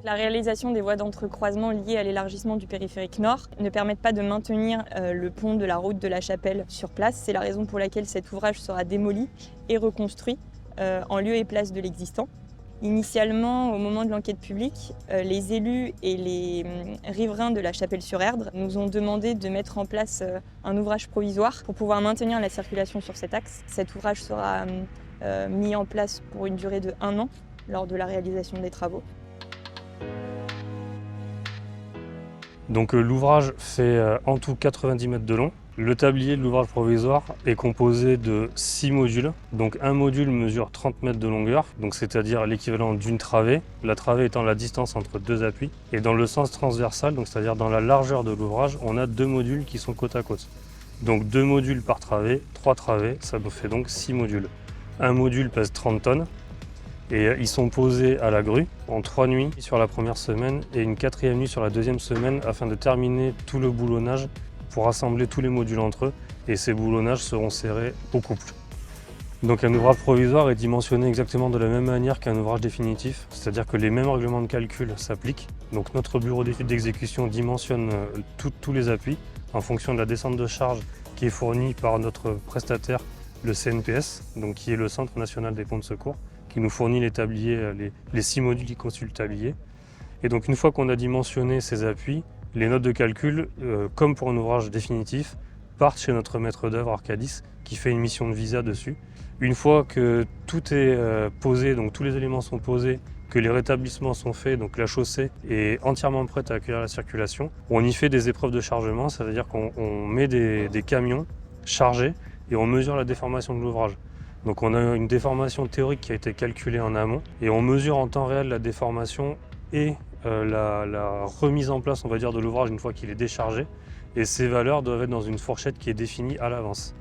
La réalisation des voies d'entrecroisement liées à l'élargissement du périphérique nord ne permettent pas de maintenir le pont de la route de la Chapelle sur place. C'est la raison pour laquelle cet ouvrage sera démoli et reconstruit en lieu et place de l'existant. Initialement, au moment de l'enquête publique, les élus et les riverains de la Chapelle-sur-Erdre nous ont demandé de mettre en place un ouvrage provisoire pour pouvoir maintenir la circulation sur cet axe. Cet ouvrage sera mis en place pour une durée de 1 an lors de la réalisation des travaux. Donc l'ouvrage fait en tout 90 mètres de long. Le tablier de l'ouvrage provisoire est composé de 6 modules. Donc un module mesure 30 mètres de longueur, donc c'est-à-dire l'équivalent d'une travée. La travée étant la distance entre 2 appuis. Et dans le sens transversal, donc c'est-à-dire dans la largeur de l'ouvrage, on a 2 modules qui sont côte à côte. Donc 2 modules par travée, 3 travées, ça nous fait donc 6 modules. Un module pèse 30 tonnes. Et ils sont posés à la grue en 3 nuits sur la première semaine et une 4e nuit sur la 2e semaine afin de terminer tout le boulonnage pour assembler tous les modules entre eux et ces boulonnages seront serrés au couple. Donc un ouvrage provisoire est dimensionné exactement de la même manière qu'un ouvrage définitif, c'est-à-dire que les mêmes règlements de calcul s'appliquent. Donc notre bureau d'études d'exécution dimensionne tous les appuis en fonction de la descente de charge qui est fournie par notre prestataire, le CNPS, donc qui est le Centre national des ponts de secours, qui nous fournit les tabliers, les 6 modules qui constituent le tablier. Et donc une fois qu'on a dimensionné ces appuis, les notes de calcul, comme pour un ouvrage définitif, partent chez notre maître d'œuvre Arcadis, qui fait une mission de visa dessus. Une fois que tout est posé, donc tous les éléments sont posés, que les rétablissements sont faits, donc la chaussée est entièrement prête à accueillir la circulation, on y fait des épreuves de chargement, c'est-à-dire qu'on met des camions chargés et on mesure la déformation de l'ouvrage. Donc on a une déformation théorique qui a été calculée en amont et on mesure en temps réel la déformation et la remise en place, on va dire, de l'ouvrage une fois qu'il est déchargé. Et ces valeurs doivent être dans une fourchette qui est définie à l'avance.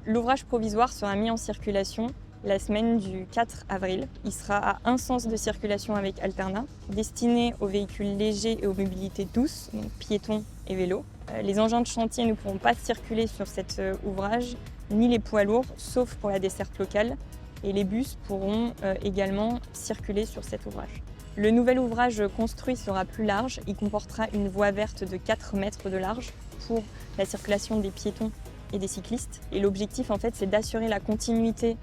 L'ouvrage provisoire sera mis en circulation la semaine du 4 avril. Il sera à un sens de circulation avec alternat, destiné aux véhicules légers et aux mobilités douces, donc piétons et vélos. Les engins de chantier ne pourront pas circuler sur cet ouvrage, ni les poids lourds, sauf pour la desserte locale, et les bus pourront également circuler sur cet ouvrage. Le nouvel ouvrage construit sera plus large, il comportera une voie verte de 4 mètres de large pour la circulation des piétons et des cyclistes. Et l'objectif, en fait, c'est d'assurer la continuité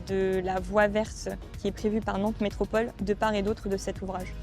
de la voie verte qui est prévue par Nantes Métropole de part et d'autre de cet ouvrage.